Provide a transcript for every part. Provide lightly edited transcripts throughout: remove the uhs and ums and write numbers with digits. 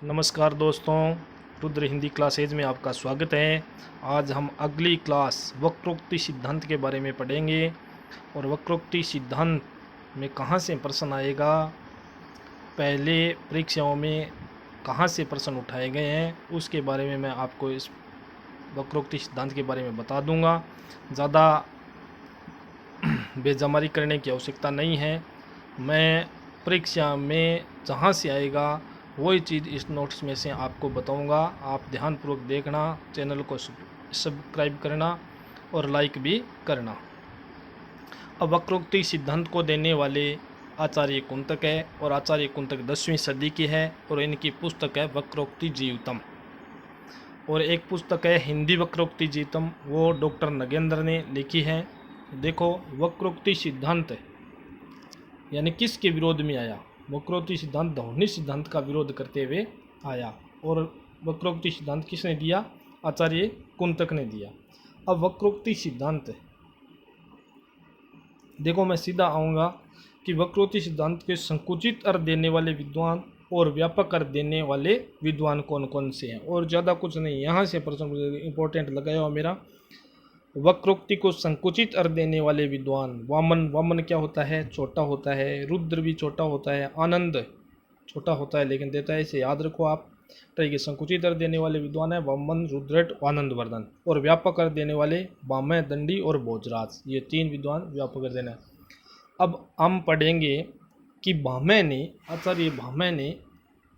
नमस्कार दोस्तों, रुद्र हिंदी क्लासेज में आपका स्वागत है। आज हम अगली क्लास वक्रोक्ति सिद्धांत के बारे में पढ़ेंगे और वक्रोक्ति सिद्धांत में कहाँ से प्रश्न आएगा, पहले परीक्षाओं में कहाँ से प्रश्न उठाए गए हैं, उसके बारे में मैं आपको इस वक्रोक्ति सिद्धांत के बारे में बता दूंगा। ज़्यादा बेजमारी करने की आवश्यकता नहीं है। मैं परीक्षा में जहाँ से आएगा वही चीज़ इस नोट्स में से आपको बताऊंगा। आप ध्यानपूर्वक देखना, चैनल को सब्सक्राइब करना और लाइक भी करना। अब वक्रोक्ति सिद्धांत को देने वाले आचार्य कुंतक है और आचार्य कुंतक 10वीं सदी की है और इनकी पुस्तक है वक्रोक्ति जीवितम। और एक पुस्तक है हिंदी वक्रोक्ति जीवितम, वो डॉक्टर नगेंद्र ने लिखी है। देखो, वक्रोक्ति सिद्धांत यानी किसके विरोध में आया? वक्रोक्ति सिद्धांत ध्वनि सिद्धांत का विरोध करते हुए आया। और वक्रोक्ति सिद्धांत किसने दिया? आचार्य कुंतक ने दिया। अब वक्रोक्ति सिद्धांत देखो, मैं सीधा आऊँगा कि वक्रोक्ति सिद्धांत के संकुचित अर्थ देने वाले विद्वान और व्यापक अर्थ देने वाले विद्वान कौन कौन से हैं, और ज़्यादा कुछ नहीं। यहाँ से प्रश्न इंपॉर्टेंट लगाया हो मेरा। वक्रोक्ति को संकुचित अर्थ देने वाले विद्वान, वामन क्या होता है? छोटा होता है। रुद्र भी छोटा होता है। आनंद छोटा होता है लेकिन देता है, इसे याद रखो आप। ठीक है, संकुचित अर्थ देने वाले विद्वान है वामन, रुद्रट, आनंद वर्धन। और व्यापक अर्थ देने वाले वामय, दंडी और भोजराज, ये तीन विद्वान व्यापक अर्थ देना है। अब हम पढ़ेंगे कि आचार्य भामह ने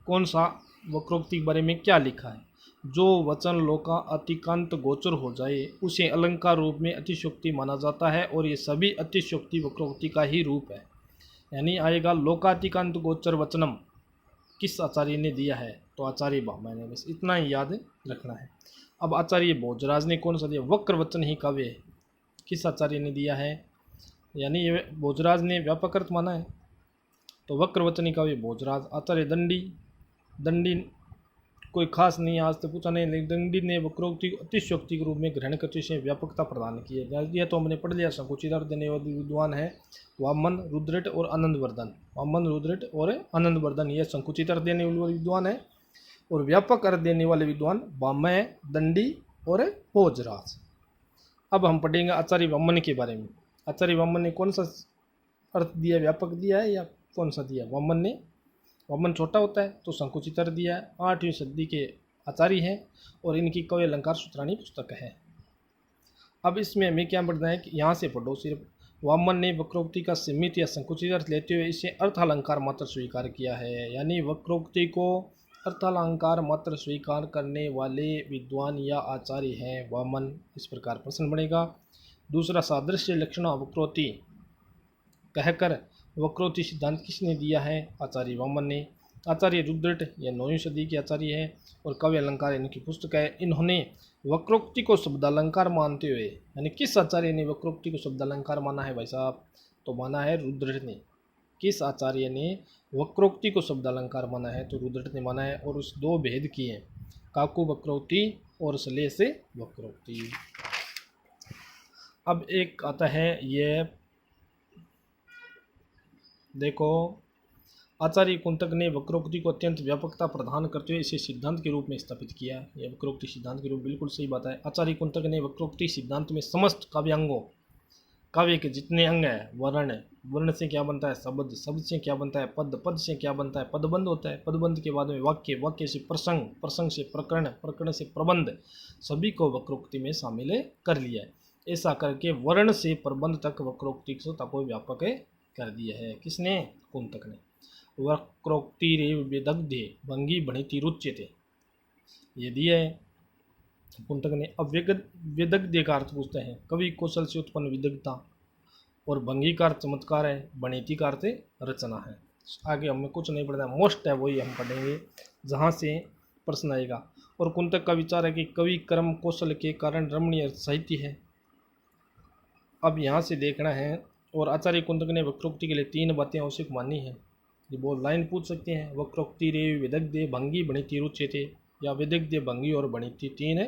कौन सा वक्रोक्ति के बारे में क्या लिखा है। जो वचन लोका अतिकांत गोचर हो जाए उसे अलंकार रूप में अतिशयोक्ति माना जाता है, और ये सभी अतिशयोक्ति वक्रोक्ति का ही रूप है। यानी आएगा लोकातिकांत गोचर वचनम, किस आचार्य ने दिया है? तो आचार्य भामह ने। बस इतना ही याद रखना है। अब आचार्य भोजराज ने कौन सा दिया? वक्र वचन ही काव्य है, किस आचार्य ने दिया है? यानी ये भोजराज ने व्यापक अर्थ माना है, तो वक्र वचनी काव्य भोजराज। आचार्य दंडी कोई खास नहीं, आज तो पूछा नहीं, लेकिन दंडी ने वक्रोक्ति अतिशयोक्ति के रूप में ग्रहण करते से व्यापकता प्रदान की है। यह तो हमने पढ़ लिया। संकुचित अर्थ देने वाले विद्वान है वामन, रुद्रट और आनंद वर्धन। वामन, रुद्रट और आनंद वर्धन, ये संकुचित अर्थ देने वाले विद्वान है। और व्यापक अर्थ देने वाले विद्वान वामय, दंडी और भोजराज। अब हम पढ़ेंगे आचार्य वामन के बारे में। आचार्य वामन ने कौन सा अर्थ दिया? व्यापक दिया है या कौन सा दिया? वामन छोटा होता है तो संकुचित अर्थ दिया है। 8वीं सदी के आचार्य हैं और इनकी काव्य अलंकार सूत्राणी पुस्तक है। अब इसमें हमें क्या पढ़ना है कि यहाँ से पढ़ो सिर्फ। वामन ने वक्रोक्ति का सीमित या संकुचित अर्थ लेते हुए इसे अर्थालंकार मात्र स्वीकार किया है। यानी वक्रोक्ति को अर्थालंकार मात्र स्वीकार करने वाले विद्वान या आचार्य हैं वामन। इस प्रकार प्रश्न बनेगा। दूसरा, सादृश्य लक्षणा वक्रोक्ति कहकर वक्रोक्ति सिद्धांत किसने दिया है? आचार्य वामन ने। आचार्य रुद्रट या 9वीं सदी के आचार्य है और काव्य अलंकार इनकी पुस्तक है। इन्होंने वक्रोक्ति को शब्दालंकार मानते हुए, यानी किस आचार्य ने वक्रोक्ति को शब्दालंकार माना है भाई साहब? तो माना है रुद्रट ने। किस आचार्य ने वक्रोक्ति को शब्दालंकार माना है? तो रुद्रट ने माना है। और उस दो भेद किए हैं, काकु वक्रोक्ति और श्लेष वक्रोक्ति। अब एक आता है, ये देखो, आचार्य कुंतक ने वक्रोक्ति को अत्यंत व्यापकता प्रदान करते हुए इसे सिद्धांत के रूप में स्थापित किया। यह वक्रोक्ति सिद्धांत के रूप, बिल्कुल सही बात है। आचार्य कुंतक ने वक्रोक्ति सिद्धांत में समस्त काव्यांगों, काव्य के जितने अंग हैं, वर्ण से क्या बनता है शब्द, शब्द से क्या बनता है पद, पद से क्या बनता है पदबंध होता है, पदबंध के बाद में वाक्य, वाक्य से प्रसंग, प्रसंग से प्रकरण, प्रकरण से प्रबंध, सभी को वक्रोक्ति में शामिल कर लिया है। ऐसा करके वर्ण से प्रबंध तक वक्रोक्ति को व्यापक कर दिया है। किसने? कुंतक ने। वक्रोक्ति रे विदग्धे भंगी भणिति रुच्यते, ये दिया है कुंतक ने। अब विदग्ध का अर्थ पूछते हैं, कवि कौशल से उत्पन्न विदग्धता, और भंगी का अर्थ चमत्कार है, भणिति का अर्थ रचना है। आगे हमें कुछ नहीं पढ़ना, मोस्ट है वही हम पढ़ेंगे जहाँ से प्रश्न आएगा। और कुंतक का विचार है कि कवि कर्म कौशल के कारण रमणीय साहित्य है। अब यहाँ से देखना है। और आचार्य कुंतक ने वक्रोक्ति के लिए 3 बातें आवश्यक मानी है। ये वो लाइन पूछ सकते हैं, वक्रोक्ति रे विदग्धे भंगी भणिति रुच्यते, या विदग्धे भंगी और भणिति, 3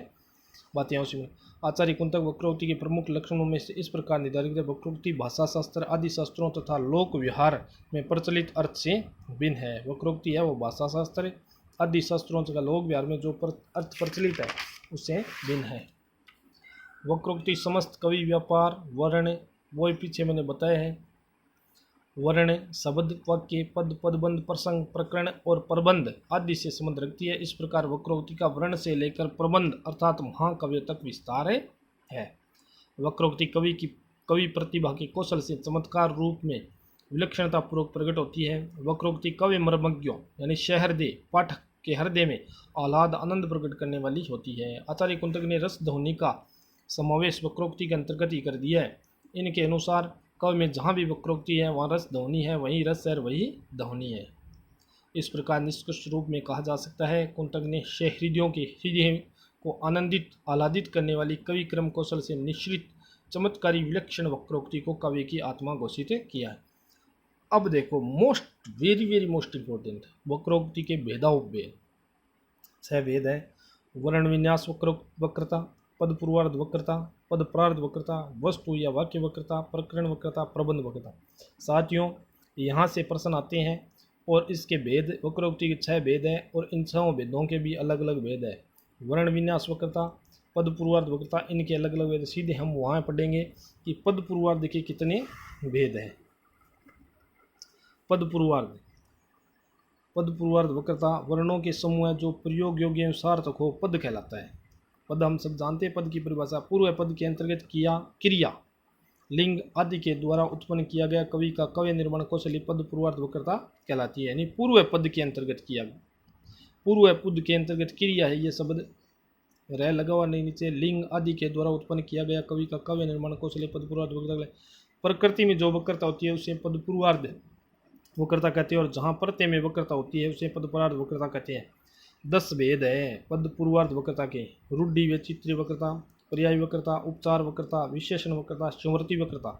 बातें आवश्यक। आचार्य कुंतक वक्रोक्ति के प्रमुख लक्षणों में से इस प्रकार निर्धारित है। वक्रोक्ति भाषा शास्त्र आदि शास्त्रों तथा लोक व्यवहार में प्रचलित अर्थ से भिन्न है। वक्रोक्ति है वो भाषा शास्त्र आदि शास्त्रों का लोक व्यवहार में जो अर्थ प्रचलित है उससे भिन्न है। वक्रोक्ति समस्त कवि व्यापार वर्ण वो पीछे मैंने बताया है। वर्ण शब्द वाक्य पद पदबंध प्रसंग प्रकरण और प्रबंध आदि से संबंध रखती है। इस प्रकार वक्रोक्ति का वर्ण से लेकर प्रबंध अर्थात महाकाव्य तक विस्तार है। वक्रोक्ति कवि प्रतिभा के कौशल से चमत्कार रूप में विलक्षणता पूर्वक प्रकट होती है। वक्रोक्ति कवि मर्मज्ञों यानी सहृदय पाठक के हृदय में आह्लाद आनंद प्रकट करने वाली होती है। आचार्य कुंतक ने रस ध्वनि का समावेश वक्रोक्ति के अंतर्गत ही कर दिया है। इनके अनुसार काव्य में जहाँ भी वक्रोक्ति है वहाँ रस ध्वनि है, वहीं रस है, वही ध्वनि है। इस प्रकार निष्कर्ष रूप में कहा जा सकता है कुंतक ने सहृदयों के हृदय को आह्लादित करने वाली कवि क्रम कौशल से निश्रित चमत्कारी विलक्षण वक्रोक्ति को काव्य की आत्मा घोषित किया है। अब देखो वेरी मोस्ट इंपॉर्टेंट वक्रोक्ति के भेदाउपभेद। 6 भेद है। वर्ण विन्यास वक्रता, पद पूर्वार्ध वक्रता, पद प्रार्ध वक्रता, वस्तु या वाक्य वक्रता, प्रकरण वक्रता, प्रबंध वक्रता। साथियों यहाँ से प्रश्न आते हैं और इसके भेद वक्रोक्ति के 6 भेद हैं और इन 6 भेदों के भी अलग अलग भेद है। वर्ण विन्यास वक्रता, पद पूर्वार्ध वक्रता, इनके अलग अलग भेद। सीधे हम वहाँ पढ़ेंगे कि पद पूर्वार्ध के कितने भेद हैं। पद पूर्वार्ध वक्रता वर्णों के समूह है जो प्रयोग योग्य अनुसार तक हो पद कहलाता है। पद हम सब जानते हैं। पद की परिभाषा पूर्व पद के अंतर्गत क्रिया लिंग आदि के द्वारा उत्पन्न किया गया कवि का काव्य निर्माण कौशल पद पूर्वार्ध वक्रता कहलाती है। यानी पूर्व पद के अंतर्गत पूर्व पद के अंतर्गत क्रिया है, ये शब्द रह लगा हुआ नहीं नीचे। लिंग आदि के द्वारा उत्पन्न किया गया कवि का काव्य निर्माण कौशल पद पूर्वार्ध वक्रता। प्रकृति में जो वक्रता होती है उसे पद पूर्वार्ध वक्रता कहते हैं और जहाँ प्रत्यय में वक्रता होती है उसे पद परार्ध वक्रता कहते हैं। 10 भेद है पद पूर्वार्ध वक्रता के। रूढ़ि वैचित्र्य वक्रता, पर्याय वक्रता, उपचार वक्रता, विशेषण वक्रता, संवर्ती वक्रता,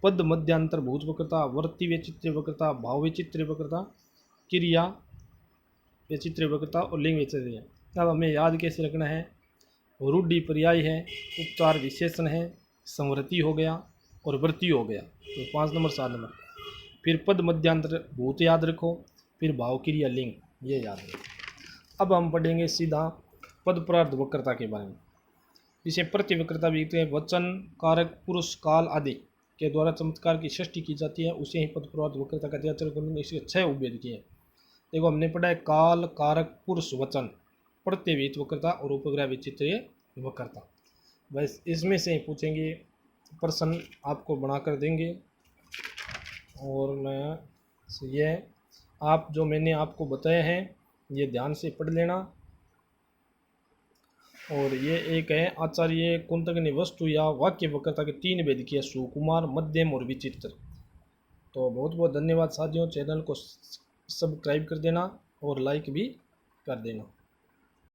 पद मध्यांतरभूत वक्रता, वर्ती वैचित्र्य वक्रता, भाव वैचित्र्य वक्रता, क्रिया वैचित्र्य वक्रता और लिंग वैचित्र्य। अब हमें याद कैसे रखना है। रूढ़ि पर्याय है, उपचार विशेषण है, संवर्ती हो गया और वर्ती हो गया। तो 5 नंबर 7 नंबर। फिर पद मध्यांतर भूत याद रखो, फिर भाव क्रिया लिंग ये याद रखो। अब हम पढ़ेंगे सीधा पद प्रार्ध वक्रता के बारे में। इसे प्रतिवक्रता भी कहते हैं। वचन कारक पुरुष काल आदि के द्वारा चमत्कार की सृष्टि की जाती है, उसे ही पद प्रार्ध वक्रता कहते हैं। चलो इसके 6 उपभेद किए। देखो हमने पढ़ा है काल कारक पुरुष वचन प्रत्यवीत वक्रता और उपग्रह विचित्रीय वक्रता। बस इसमें से पूछेंगे, प्रश्न आपको बनाकर देंगे और मैं ये आप जो मैंने आपको बताया है ये ध्यान से पढ़ लेना। और ये एक है आचार्य कुंतक ने वस्तु या वाक्य वक्रता के 3 भेद किए, सुकुमार, मध्यम और विचित्र। तो बहुत बहुत धन्यवाद साथियों। चैनल को सब्सक्राइब कर देना और लाइक भी कर देना।